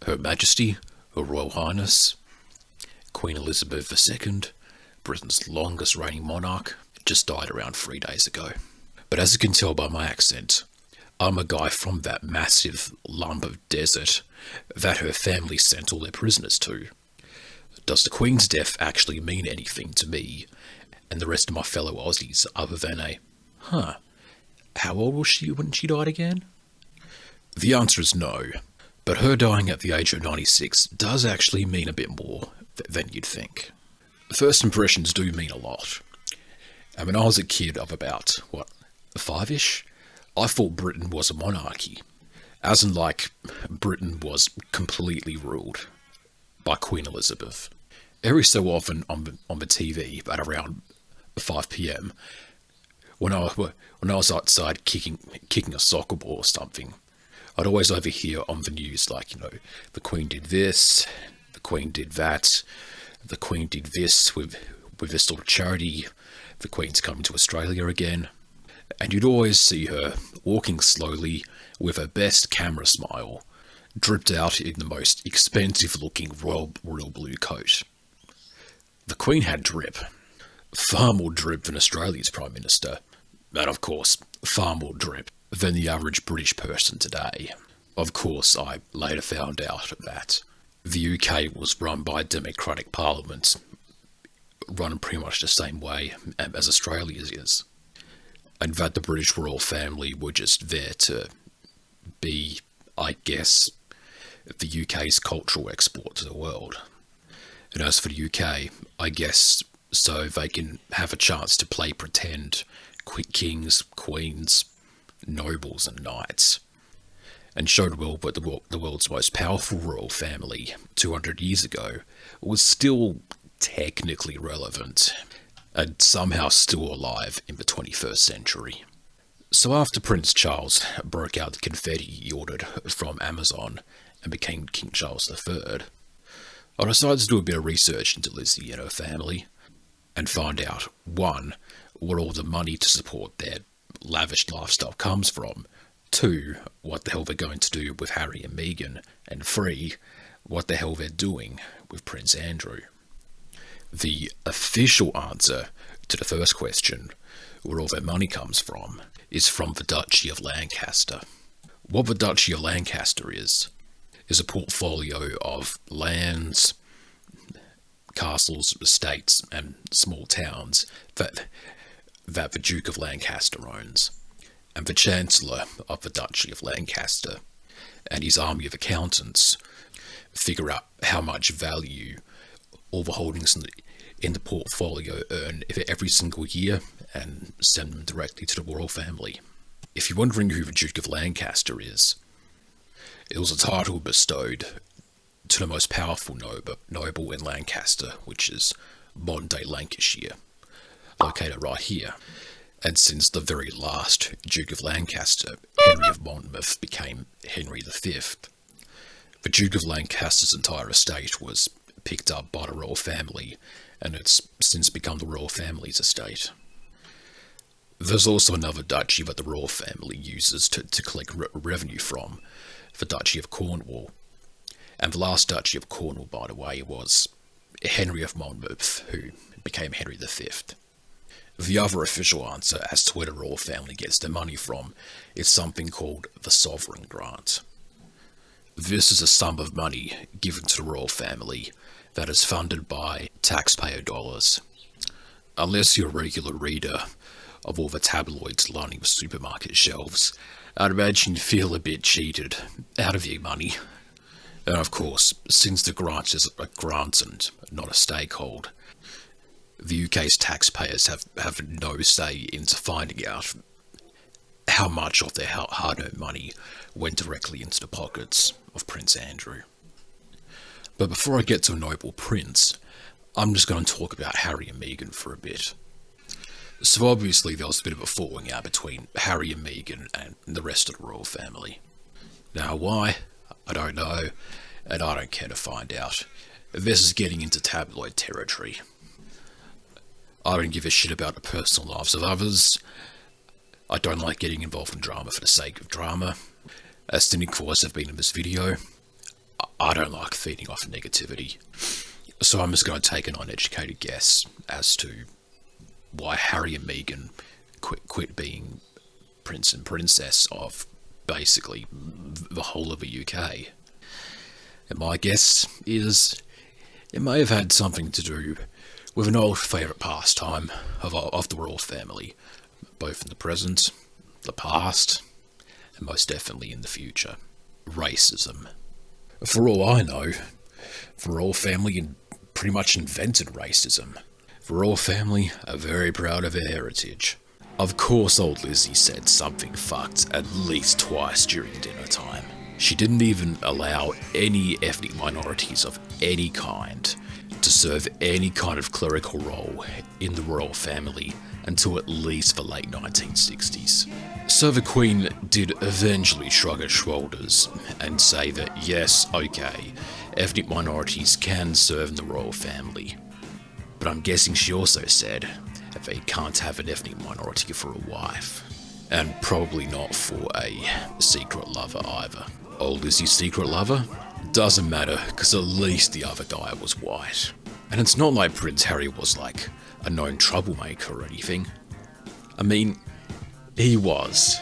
Her Majesty, Her Royal Highness, Queen Elizabeth II, Britain's longest reigning monarch, just died around 3 days ago. But as you can tell by my accent, I'm a guy from that massive lump of desert that her family sent all their prisoners to. Does the Queen's death actually mean anything to me and the rest of my fellow Aussies other than how old was she when she died again? The answer is no, but her dying at the age of 96 does actually mean a bit more than you'd think. First impressions do mean a lot. And when I was a kid of about, 5-ish, I thought Britain was a monarchy. As in, like, Britain was completely ruled by Queen Elizabeth. Every so often on the TV, at around 5 p.m, when I was outside kicking a soccer ball or something, I'd always overhear on the news, like, the Queen did this, the Queen did that, the Queen did this with this sort of charity, the Queen's coming to Australia again. And you'd always see her walking slowly with her best camera smile, dripped out in the most expensive looking royal blue coat. The Queen had drip. Far more drip than Australia's Prime Minister. And of course, far more drip than the average British person today. Of course, I later found out that the UK was run by a democratic parliament, run pretty much the same way as Australia's is. And that the British royal family were just there to be, I guess, the UK's cultural export to the world. And as for the UK, I guess so they can have a chance to play pretend kings, queens, nobles and knights, and showed well that the world's most powerful royal family 200 years ago was still technically relevant, and somehow still alive in the 21st century. So after Prince Charles broke out the confetti he ordered from Amazon and became King Charles III, I decided to do a bit of research into Lizzy and her family, and find out, 1, where all the money to support their lavish lifestyle comes from, 2, what the hell they're going to do with Harry and Meghan, and 3, what the hell they're doing with Prince Andrew. The official answer to the first question, where all their money comes from, is from the Duchy of Lancaster. What the Duchy of Lancaster is a portfolio of lands, castles, estates, and small towns that the Duke of Lancaster owns. And the Chancellor of the Duchy of Lancaster and his army of accountants figure out how much value all the holdings in the portfolio earn every single year and send them directly to the royal family. If you're wondering who the Duke of Lancaster is, it was a title bestowed to the most powerful noble in Lancaster, which is modern-day Lancashire, located right here. And since the very last Duke of Lancaster, Henry of Monmouth, became Henry V, the Duke of Lancaster's entire estate was picked up by the royal family, and it's since become the royal family's estate. There's also another duchy that the royal family uses to collect revenue from, the Duchy of Cornwall. And the last Duchy of Cornwall, by the way, was Henry of Monmouth, who became Henry V. The other official answer as to where the royal family gets their money from is something called the sovereign grant. This is a sum of money given to the royal family that is funded by taxpayer dollars. Unless you're a regular reader of all the tabloids lining the supermarket shelves, I'd imagine you feel a bit cheated out of your money. And of course, since the grant is a grant and not a stakehold, the UK's taxpayers have no say into finding out how much of their hard-earned money went directly into the pockets of Prince Andrew. But before I get to a noble prince, I'm just going to talk about Harry and Meghan for a bit. So obviously there was a bit of a falling out between Harry and Meghan and the rest of the royal family. Now why? I don't know, and I don't care to find out. This is getting into tabloid territory. I don't give a shit about the personal lives of others. I don't like getting involved in drama for the sake of drama. As cynical as I've been in this video, I don't like feeding off negativity. So I'm just going to take an uneducated guess as to why Harry and Meghan quit being prince and princess of basically the whole of the UK. And my guess is it may have had something to do with an old favourite pastime of the royal family, both in the present, the past, and most definitely in the future. Racism. For all I know, the royal family pretty much invented racism. The royal family are very proud of their heritage. Of course old Lizzy said something fucked at least twice during dinner time. She didn't even allow any ethnic minorities of any kind to serve any kind of clerical role in the royal family until at least the late 1960s. So the Queen did eventually shrug her shoulders and say that yes, okay, ethnic minorities can serve in the royal family. But I'm guessing she also said that they can't have an ethnic minority for a wife. And probably not for a secret lover either. Old Lizzy's secret lover? Doesn't matter, because at least the other guy was white. And it's not like Prince Harry was like a known troublemaker or anything. I mean, he was.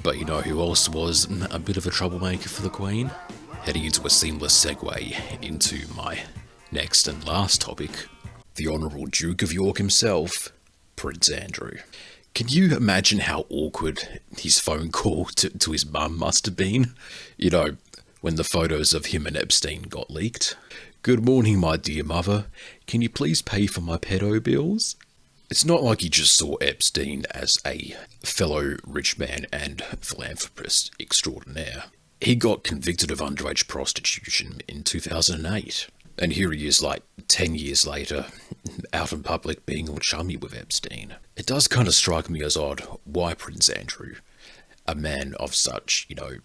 But you know who else was a bit of a troublemaker for the Queen? Heading into a seamless segue into my next and last topic, the Honourable Duke of York himself, Prince Andrew. Can you imagine how awkward his phone call to his mum must have been? You know, when the photos of him and Epstein got leaked. Good morning, my dear mother. Can you please pay for my pedo bills? It's not like he just saw Epstein as a fellow rich man and philanthropist extraordinaire. He got convicted of underage prostitution in 2008. And here he is, like, 10 years later, out in public being all chummy with Epstein. It does kind of strike me as odd why Prince Andrew, a man of such, you know,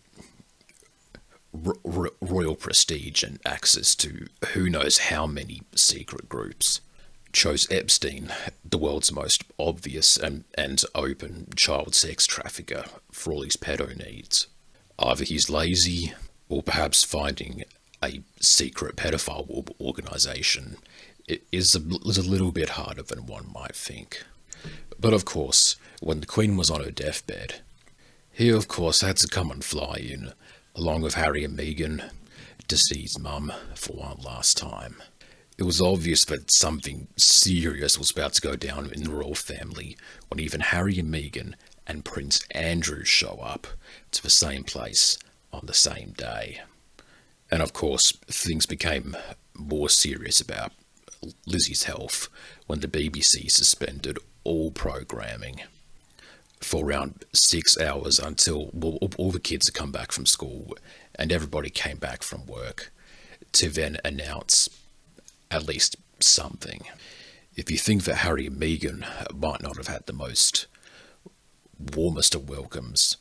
royal prestige and access to who knows how many secret groups, chose Epstein, the world's most obvious and open child sex trafficker, for all his pedo needs. Either he's lazy, or perhaps finding a secret pedophile organisation is a little bit harder than one might think. But of course, when the Queen was on her deathbed, he of course had to come and fly in, along with Harry and Meghan, to see his mum for one last time. It was obvious that something serious was about to go down in the royal family when even Harry and Meghan and Prince Andrew show up to the same place on the same day. And of course, things became more serious about Lizzy's health when the BBC suspended all programming for around 6 hours until all the kids had come back from school and everybody came back from work to then announce at least something. If you think that Harry and Meghan might not have had the most warmest of welcomes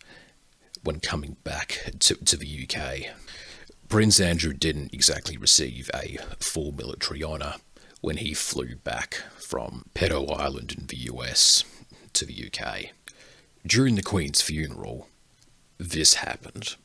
when coming back to the UK, Prince Andrew didn't exactly receive a full military honour when he flew back from Pedo Island in the US to the UK. During the Queen's funeral, this happened.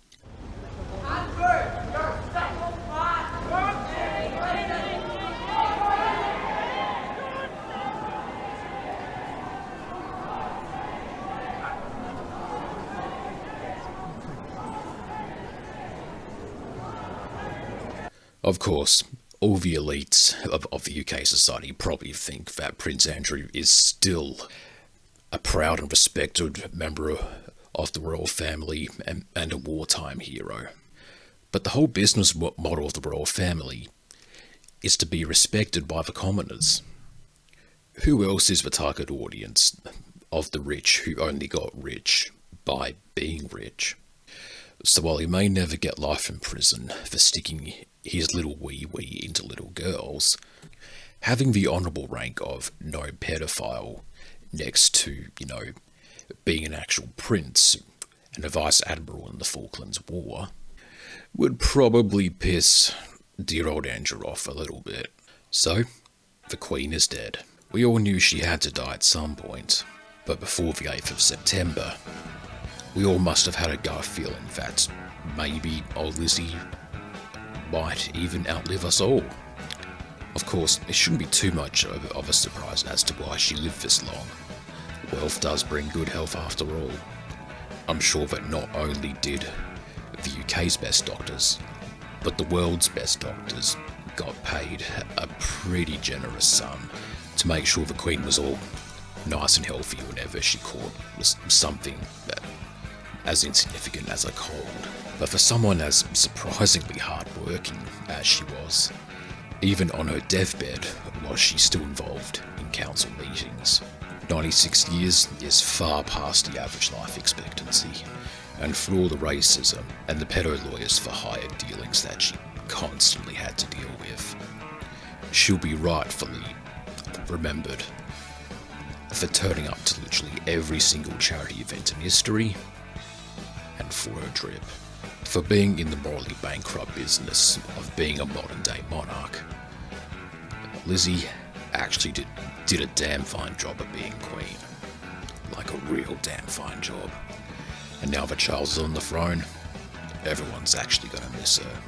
Of course, all the elites of the UK society probably think that Prince Andrew is still a proud and respected member of the royal family and a wartime hero. But the whole business model of the royal family is to be respected by the commoners. Who else is the target audience of the rich who only got rich by being rich? So while he may never get life in prison for sticking his little wee into little girls, having the honourable rank of no pedophile next to, you know, being an actual prince and a vice admiral in the Falklands War would probably piss dear old Andrew off a little bit. So, the Queen is dead. We all knew she had to die at some point, but before the 8th of September, we all must have had a gut feeling that maybe old Lizzy might even outlive us all. Of course, it shouldn't be too much of a surprise as to why she lived this long. Wealth does bring good health after all. I'm sure that not only did the UK's best doctors, but the world's best doctors got paid a pretty generous sum to make sure the Queen was all nice and healthy whenever she caught something as insignificant as a cold. But for someone as surprisingly hard-working as she was, even on her deathbed was she still involved in council meetings. 96 years is far past the average life expectancy, and for all the racism and the pedo lawyers for hire dealings that she constantly had to deal with, she'll be rightfully remembered for turning up to literally every single charity event in history, and for her drip, for being in the morally bankrupt business of being a modern day monarch. Lizzy actually did a damn fine job of being queen. Like a real damn fine job. And now that Charles is on the throne, everyone's actually gonna miss her.